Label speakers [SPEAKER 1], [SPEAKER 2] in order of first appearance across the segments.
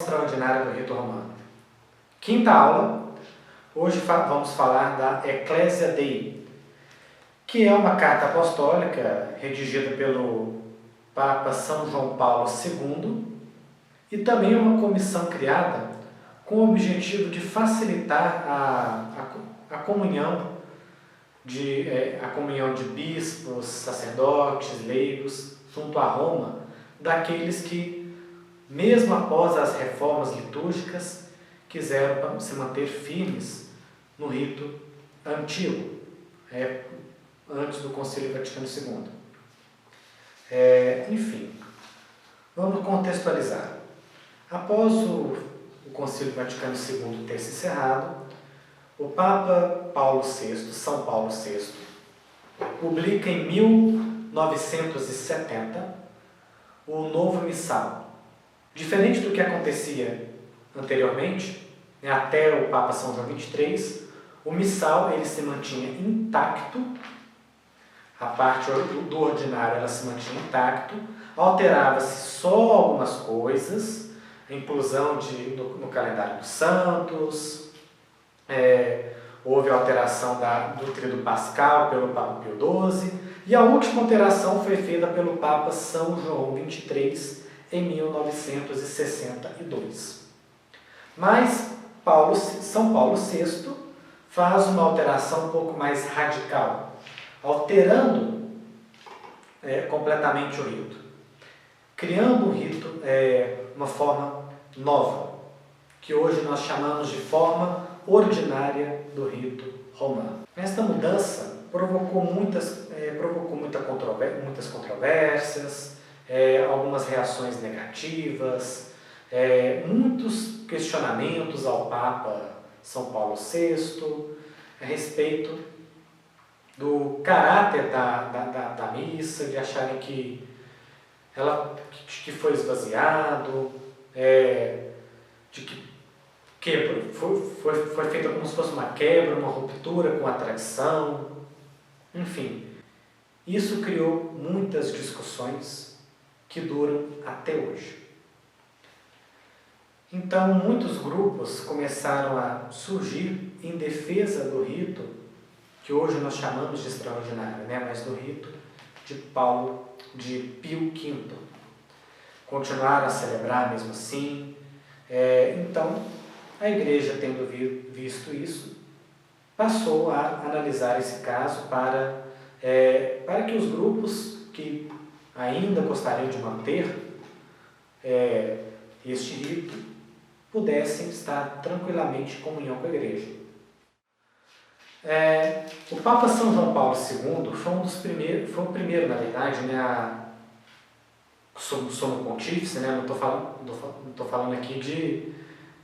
[SPEAKER 1] Extraordinária do Rito Romano. Quinta aula, hoje vamos falar da Ecclesia Dei, que é uma carta apostólica redigida pelo Papa São João Paulo II e também uma comissão criada com o objetivo de facilitar a comunhão de bispos, sacerdotes, leigos, junto a Roma, daqueles que, mesmo após as reformas litúrgicas, quiseram se manter firmes no rito antigo, antes do Concílio Vaticano II. Enfim, vamos contextualizar. Após o Concílio Vaticano II ter se encerrado, o Papa Paulo VI, São Paulo VI, publica em 1970 o Novo Missal. Diferente do que acontecia anteriormente, até o Papa São João XXIII, o Missal ele se mantinha intacto, a parte do ordinário ela se mantinha intacto, alterava-se só algumas coisas, a inclusão no calendário dos santos, houve a alteração do Tríduo Pascal pelo Papa Pio XII, e a última alteração foi feita pelo Papa São João XXIII em 1962. Mas São Paulo VI faz uma alteração um pouco mais radical, alterando completamente o rito, criando um rito, uma forma nova, que hoje nós chamamos de forma ordinária do rito romano. Esta mudança provocou muitas controvérsias, algumas reações negativas, muitos questionamentos ao Papa São Paulo VI a respeito do caráter da missa, de acharem que foi esvaziado, de que foi feita como se fosse uma quebra, uma ruptura com a tradição, enfim. Isso criou muitas discussões que duram até hoje. Então, muitos grupos começaram a surgir em defesa do rito, que hoje nós chamamos de extraordinário, mas do rito de Pio V. Continuaram a celebrar mesmo assim. Então, a Igreja, tendo visto isso, passou a analisar esse caso para que os grupos que ainda gostariam de manter este rito pudessem estar tranquilamente em comunhão com a Igreja. O Papa São João Paulo II foi o primeiro, na verdade, Sumo Pontífice, não estou falando aqui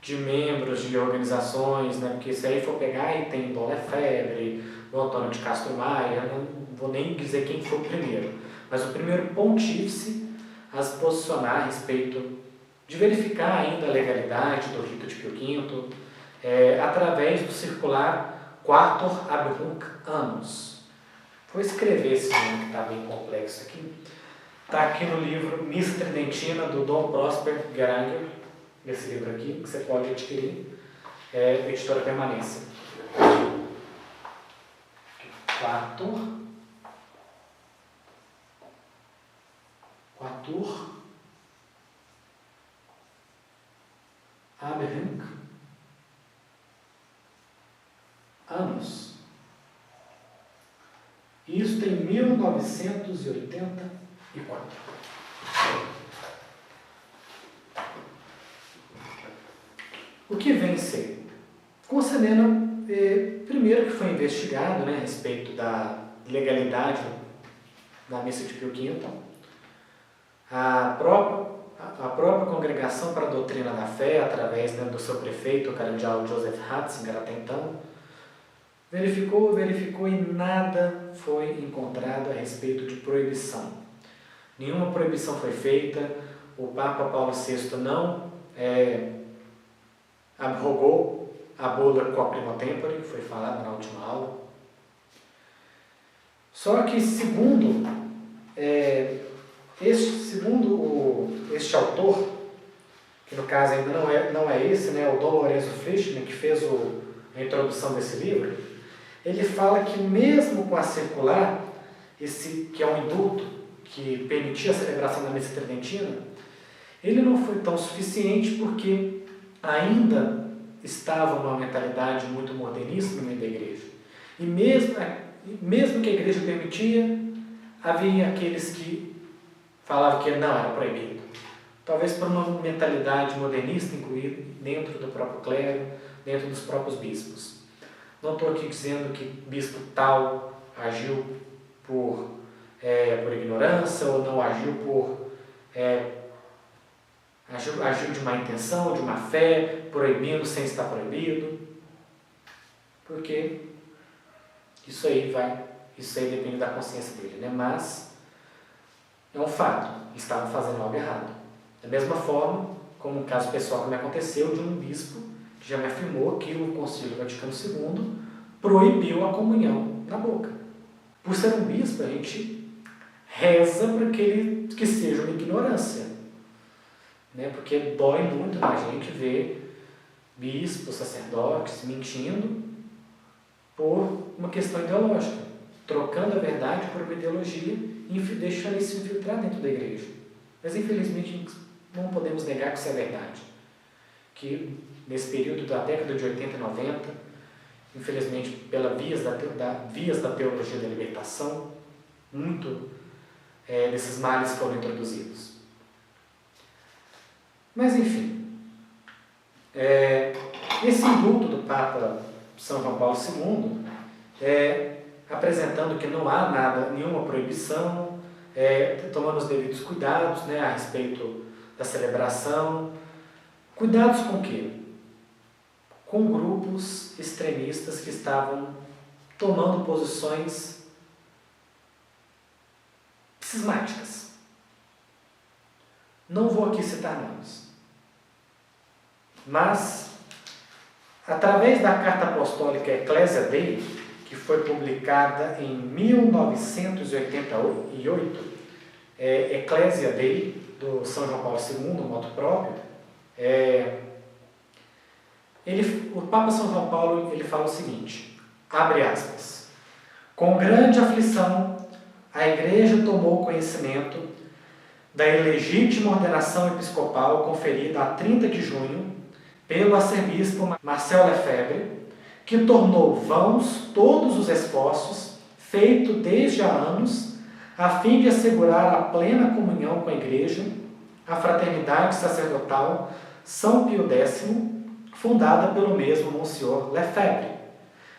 [SPEAKER 1] de membros de organizações, porque se aí for pegar e tem Dom Lefebvre, o Antônio de Castro Maia, não vou nem dizer quem foi o primeiro, mas o primeiro pontífice a se posicionar a respeito de verificar ainda a legalidade do rito de Pio V, através do circular Quator ab Hunc Annus. Vou escrever esse nome que está bem complexo aqui. Está aqui no livro Missa Tridentina, do Dom Prosper Geranger, esse livro aqui, que você pode adquirir, Editora Permanência. Quator ab Hunc Annus. Isso tem 1984. O que vem ser? Concedendo, primeiro que foi investigado a respeito da legalidade da missa de Pio V, a própria Congregação para a Doutrina da Fé, através do seu prefeito, o cardeal Joseph Ratzinger, até então, verificou e nada foi encontrado a respeito de proibição. Nenhuma proibição foi feita, o Papa Paulo VI não abrogou a bula Quo Primo Tempore, que foi falado na última aula. Só que, segundo este autor, que no caso ainda não é esse, né, o Dom Lourenço Frischmann, que fez a introdução desse livro, ele fala que mesmo com a circular, esse que é um indulto que permitia a celebração da missa tridentina, ele não foi tão suficiente porque ainda estava uma mentalidade muito modernista no meio da igreja. E mesmo que a igreja permitia, havia aqueles que falavam que não, era proibido. Talvez por uma mentalidade modernista incluída dentro do próprio clero, dentro dos próprios bispos. Não estou aqui dizendo que bispo tal agiu por ignorância ou não agiu agiu de má intenção, de má fé, proibindo sem estar proibido. Porque isso aí depende da consciência dele, né? Mas é um fato, estavam fazendo algo errado. Da mesma forma, como um caso pessoal que me aconteceu, de um bispo que já me afirmou que o Concílio Vaticano II proibiu a comunhão na boca. Por ser um bispo, a gente reza para que seja uma ignorância, né? Porque dói muito na gente ver bispos, sacerdotes mentindo por uma questão ideológica, trocando a verdade por uma ideologia e deixando isso infiltrar dentro da igreja. Mas infelizmente não podemos negar que isso é verdade. Que nesse período da década de 80 e 90, infelizmente pela vias da teologia da libertação, muito desses males foram introduzidos. Mas enfim, esse indulto do Papa São João Paulo II, apresentando que não há nenhuma proibição, tomando os devidos cuidados, né, a respeito da celebração. Cuidados com o quê? Com grupos extremistas que estavam tomando posições cismáticas. Não vou aqui citar nomes, mas através da carta apostólica Ecclesia Dei, que foi publicada em 1988, Ecclesia Dei, do São João Paulo II, motu próprio, o Papa São João Paulo ele fala o seguinte, abre aspas, com grande aflição, a Igreja tomou conhecimento da ilegítima ordenação episcopal conferida a 30 de junho pelo arcebispo Marcel Lefebvre, que tornou vãos todos os esforços feitos desde há anos a fim de assegurar a plena comunhão com a Igreja, a fraternidade sacerdotal São Pio X, fundada pelo mesmo Monsenhor Lefebvre.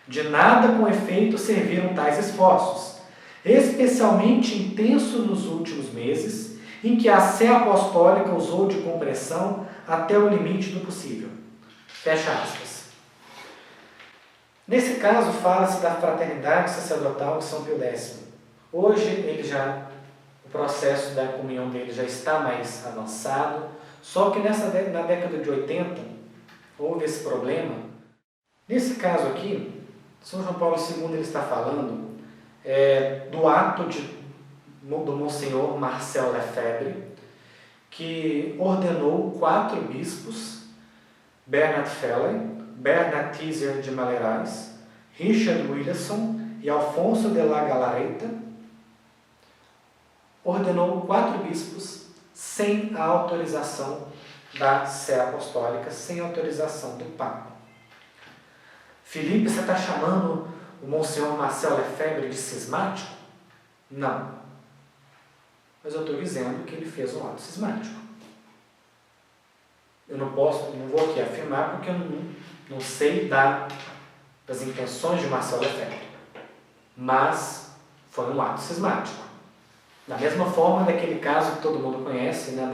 [SPEAKER 1] De nada com efeito serviram tais esforços, especialmente intensos nos últimos meses, em que a Sé Apostólica usou de compressão até o limite do possível. Fecha aspas. Nesse caso, fala-se da fraternidade sacerdotal de São Pio X. Hoje, o processo da comunhão dele já está mais avançado, só que na década de 80, houve esse problema. Nesse caso aqui, São João Paulo II ele está falando do ato do Monsenhor Marcel Lefebvre, que ordenou 4 bispos, Bernard Feller, Bernard Teaser de Malerais, Richard Williamson e Alfonso de la Galarreta, ordenou 4 bispos sem a autorização da Sé Apostólica, sem autorização do Papa. Felipe, você está chamando o Monsenhor Marcel Lefebvre de cismático? Não. Mas eu estou dizendo que ele fez um ato cismático. Eu não vou aqui afirmar porque eu não sei das intenções de Marcel Lefebvre. Mas foi um ato cismático. Da mesma forma daquele caso que todo mundo conhece, né,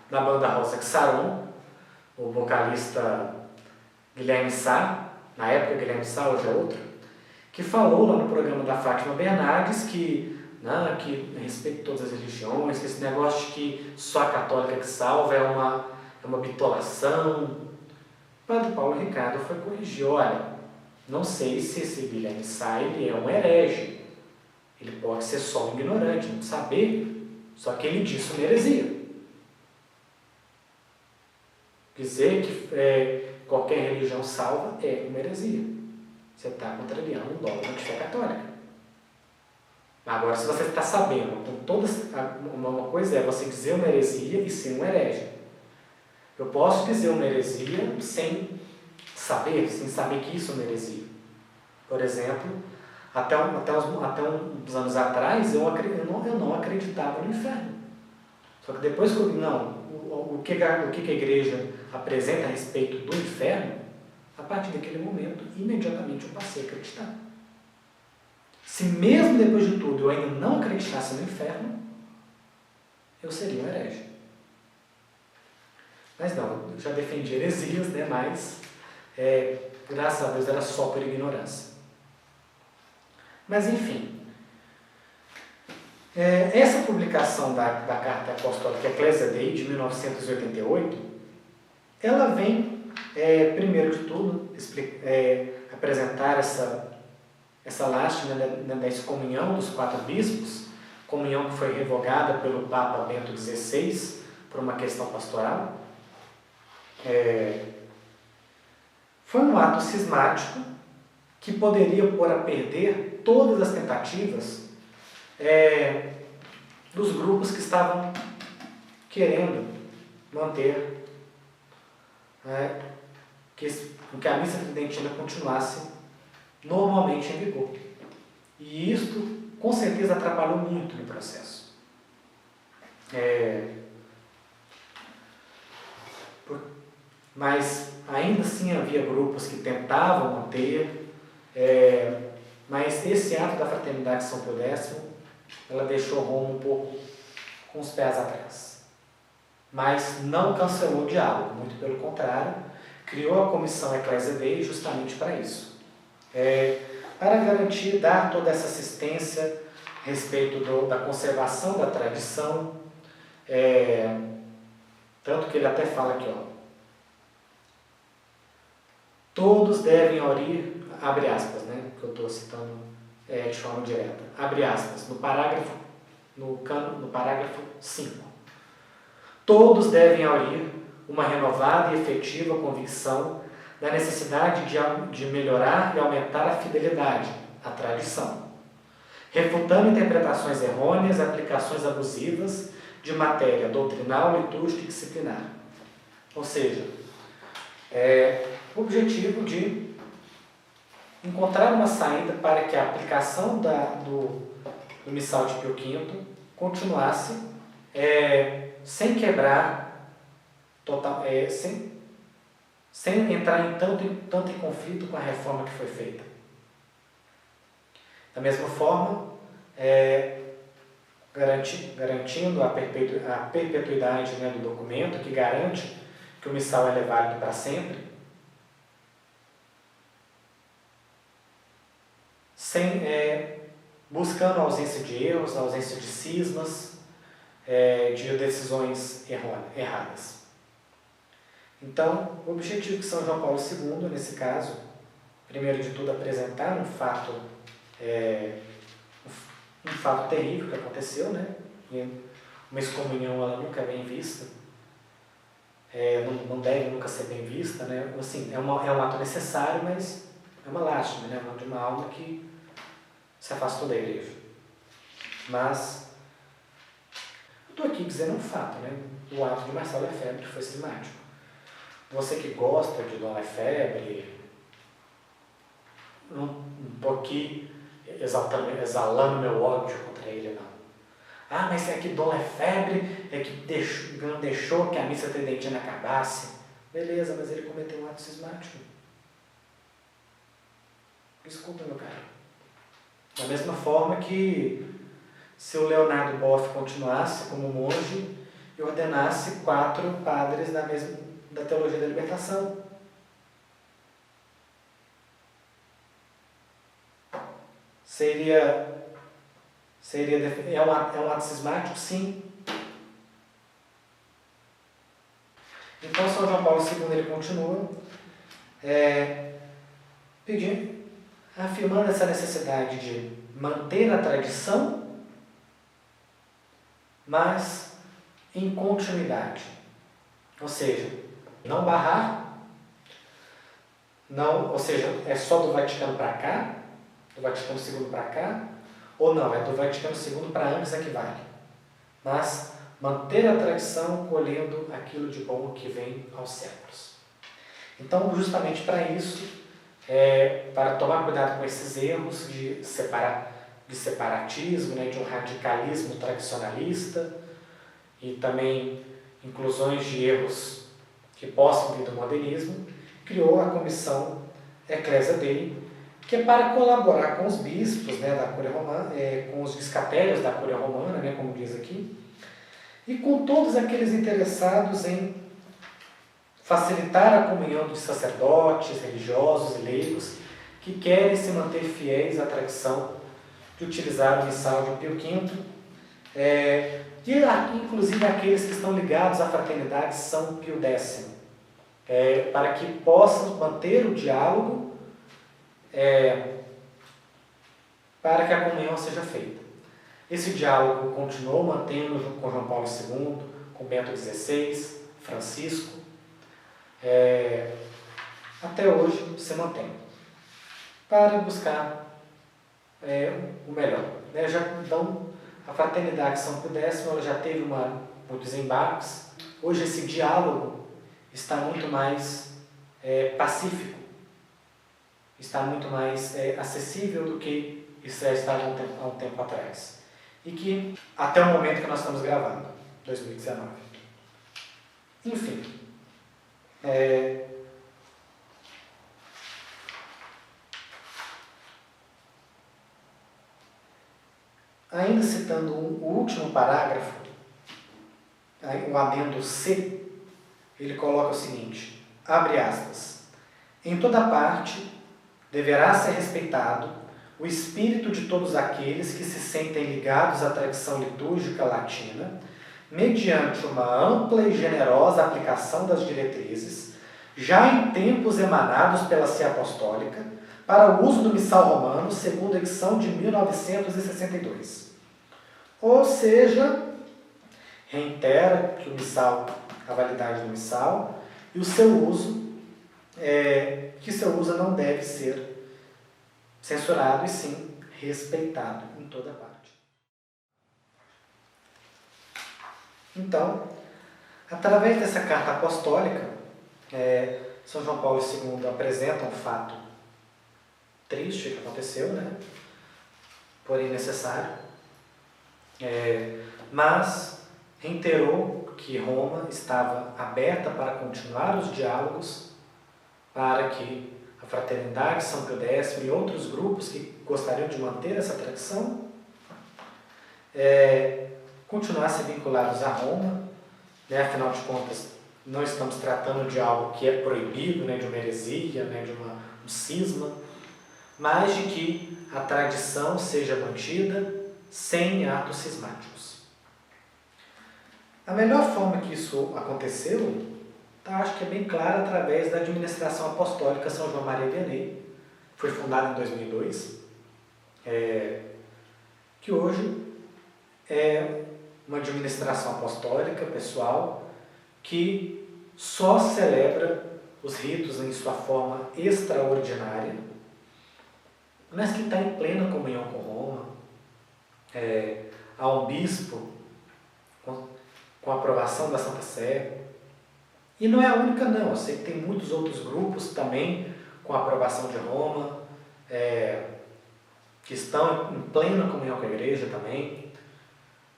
[SPEAKER 1] da banda Rosa Xaron, o vocalista Guilherme Sá, na época Guilherme Sá, hoje é outro, que falou lá no programa da Fátima Bernardes que a respeito de todas as religiões, que esse negócio de que só a católica que salva é uma bitolação. O padre Paulo Ricardo foi corrigir, olha, não sei se esse Guilherme Sá ele é um herege, ele pode ser só um ignorante, não saber, só que ele disse uma heresia. Dizer que qualquer religião salva é uma heresia. Você está contrariando um dogma de fé católica. Agora, se você está sabendo, uma coisa é você dizer uma heresia e ser um herege. Eu posso dizer uma heresia sem saber que isso é uma heresia. Por exemplo, até uns anos atrás, eu não acreditava no inferno. Só que depois que eu vi, o que a igreja apresenta a respeito do inferno, a partir daquele momento, imediatamente eu passei a acreditar. Se mesmo depois de tudo eu ainda não acreditasse no inferno, eu seria um herege. Mas não, eu já defendi heresias, né? Mas, graças a Deus, era só por ignorância. Mas, enfim, essa publicação da Carta Apostólica Ecclesia Dei, de 1988, ela vem, primeiro de tudo, apresentar essa lástima da excomunhão dos 4 bispos, comunhão que foi revogada pelo Papa Bento XVI por uma questão pastoral. Foi um ato cismático que poderia pôr a perder todas as tentativas dos grupos que estavam querendo manter que a missa tridentina continuasse normalmente em vigor. E isto, com certeza, atrapalhou muito no processo. Mas ainda assim havia grupos que tentavam manter, mas esse ato da Fraternidade de São Pio X, ela deixou Roma um pouco com os pés atrás. Mas não cancelou o diálogo, muito pelo contrário, criou a Comissão Ecclesia Dei justamente para isso. Para garantir, dar toda essa assistência a respeito da conservação da tradição, tanto que ele até fala aqui, todos devem orir, abre aspas, né, que eu estou citando de forma direta, abre aspas, no parágrafo 5. Todos devem orir uma renovada e efetiva convicção da necessidade de melhorar e aumentar a fidelidade à tradição, refutando interpretações errôneas e aplicações abusivas de matéria doutrinal, litúrgica e disciplinar. Ou seja, o objetivo de encontrar uma saída para que a aplicação do Missal de Pio V continuasse sem quebrar, sem entrar em tanto em conflito com a reforma que foi feita. Da mesma forma, garantindo a perpetuidade, né, do documento, que garante que o missal é válido para sempre, buscando a ausência de erros, a ausência de cismas, de decisões erradas. Então, o objetivo de São João Paulo II, nesse caso, primeiro de tudo, apresentar um fato terrível que aconteceu, né? Uma excomunhão, ela nunca é bem vista, não deve nunca ser bem vista, né? Assim, é um ato necessário, mas é uma lástima, né? De uma alma que se afastou da igreja. Mas eu estou aqui dizendo um fato, né? O ato de Marcelo Lefebvre foi cismático. Você que gosta de Dom Lefebvre, não estou aqui exalando meu ódio contra ele, não. Mas é que Dom Lefebvre não deixou que a missa tridentina acabasse. Beleza, mas ele cometeu um ato cismático. Desculpa, meu caro. Da mesma forma que se o Leonardo Boff continuasse como monge e ordenasse 4 padres da teologia da libertação. É um ato cismático? Sim. Então, São João Paulo II ele continua afirmando essa necessidade de manter a tradição, mas em continuidade. Ou seja, não barrar, não, ou seja, é só do Vaticano para cá, do Vaticano II para cá, ou não, é do Vaticano II para antes é que vale. Mas manter a tradição colhendo aquilo de bom que vem aos séculos. Então, justamente para isso, para tomar cuidado com esses erros de separatismo, né, de um radicalismo tradicionalista e também inclusões de erros que possam vir do modernismo, criou a comissão Ecclesia Dei, que é para colaborar com os bispos, né, da Cúria Romana, com os biscatérios da Cúria Romana, né, como diz aqui, e com todos aqueles interessados em facilitar a comunhão dos sacerdotes, religiosos e leigos que querem se manter fiéis à tradição de utilizar o missal de Pio V, e inclusive aqueles que estão ligados à fraternidade São Pio X, para que possam manter o diálogo, para que a comunhão seja feita. Esse diálogo continuou mantendo com João Paulo II, com Bento XVI, Francisco, até hoje se mantém, para buscar o melhor. Então, a fraternidade São Pio X ela já teve muitos embates. Hoje esse diálogo está muito mais pacífico, está muito mais acessível do que isso já estava há um tempo atrás. E que, até o momento que nós estamos gravando, 2019. Enfim, ainda citando o último parágrafo, o adendo C, ele coloca o seguinte, abre aspas, em toda parte deverá ser respeitado o espírito de todos aqueles que se sentem ligados à tradição litúrgica latina, mediante uma ampla e generosa aplicação das diretrizes, já em tempos emanados pela See Apostólica, para o uso do missal romano, segundo a edição de 1962. Ou seja, reitera que a validade do missal e o seu uso, que seu uso não deve ser censurado e sim respeitado em toda parte. Então, através dessa carta apostólica, São João Paulo II apresenta um fato triste que aconteceu, né? Porém necessário, mas reiterou que Roma estava aberta para continuar os diálogos para que a Fraternidade São Pio X e outros grupos que gostariam de manter essa tradição continuassem vinculados a Roma, né? Afinal de contas, não estamos tratando de algo que é proibido, né? De uma heresia, né? De um cisma, mas de que a tradição seja mantida sem atos cismáticos. A melhor forma que isso aconteceu, acho que é bem claro através da administração apostólica São João Maria Vianney, foi fundada em 2002, que hoje é uma administração apostólica pessoal que só celebra os ritos em sua forma extraordinária, mas que está em plena comunhão com Roma. Há um bispo com a aprovação da Santa Sé. E não é a única não, eu sei que tem muitos outros grupos também com a aprovação de Roma, que estão em plena comunhão com a igreja também.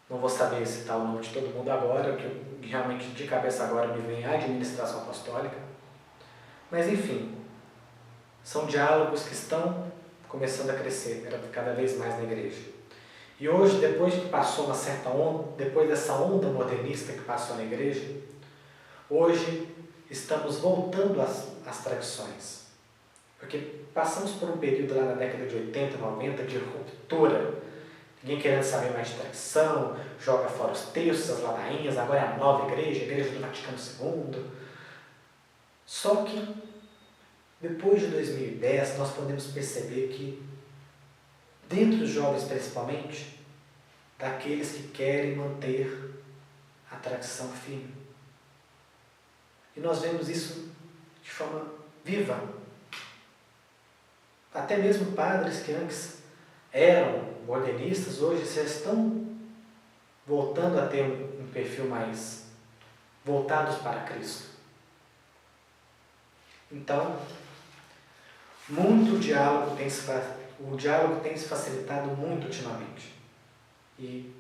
[SPEAKER 1] Não vou saber citar o nome de todo mundo agora, que realmente de cabeça agora me vem a administração apostólica. Mas enfim, são diálogos que estão começando a crescer cada vez mais na igreja. E hoje, depois que passou uma certa onda, depois dessa onda modernista que passou na igreja, hoje estamos voltando às tradições. Porque passamos por um período lá na década de 80, 90 de ruptura. Ninguém querendo saber mais de tradição, joga fora os textos, as ladainhas, agora é a nova igreja, a igreja do Vaticano II. Só que, depois de 2010, nós podemos perceber que, dentro dos jovens principalmente, daqueles que querem manter a tradição firme, E nós vemos isso de forma viva. Até mesmo padres que antes eram modernistas, hoje já estão voltando a ter um perfil mais voltados para Cristo. Então, o diálogo tem se facilitado muito ultimamente e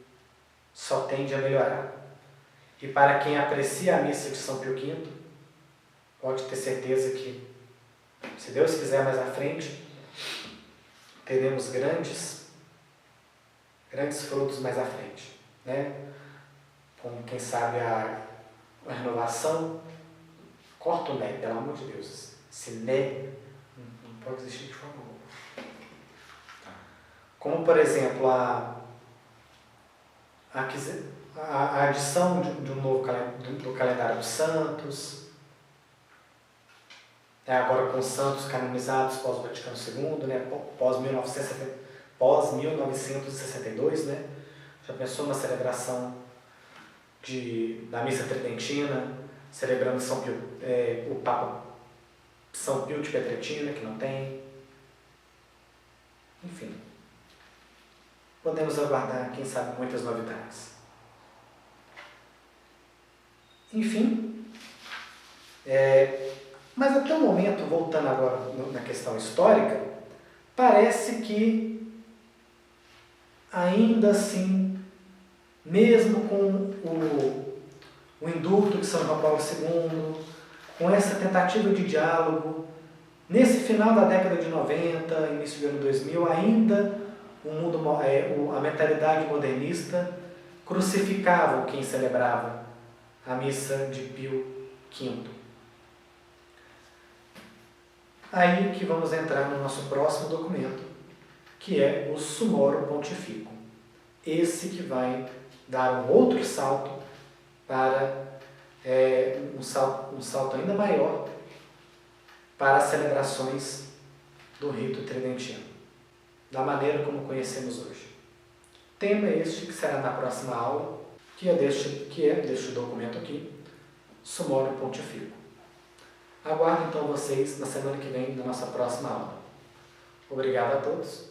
[SPEAKER 1] só tende a melhorar. E para quem aprecia a missa de São Pio V, pode ter certeza que, se Deus quiser mais à frente, teremos grandes frutos mais à frente, né? Como, quem sabe, a renovação. Corta o né, pelo amor de Deus. Esse né não pode existir de forma alguma. Como, por exemplo, a adição de um novo do calendário dos santos, agora com os santos canonizados pós-Vaticano II, né, pós-1962, né, já pensou uma celebração da missa tridentina, celebrando o Papa São Pio de Pietrelcina, que não tem. Enfim, podemos aguardar, quem sabe, muitas novidades. Enfim, mas até o momento, voltando agora na questão histórica, parece que ainda assim, mesmo com o indulto de São João Paulo II, com essa tentativa de diálogo, nesse final da década de 90, início do ano 2000, ainda a mentalidade modernista crucificava quem celebrava a missa de Pio V. Aí que vamos entrar no nosso próximo documento, que é o Sumorum Pontificum. Esse que vai dar um outro salto para um salto ainda maior para as celebrações do rito tridentino, da maneira como conhecemos hoje. Tema este que será na próxima aula, que é deste documento aqui, Sumorum Pontificum. Aguardo então vocês na semana que vem, na nossa próxima aula. Obrigado a todos.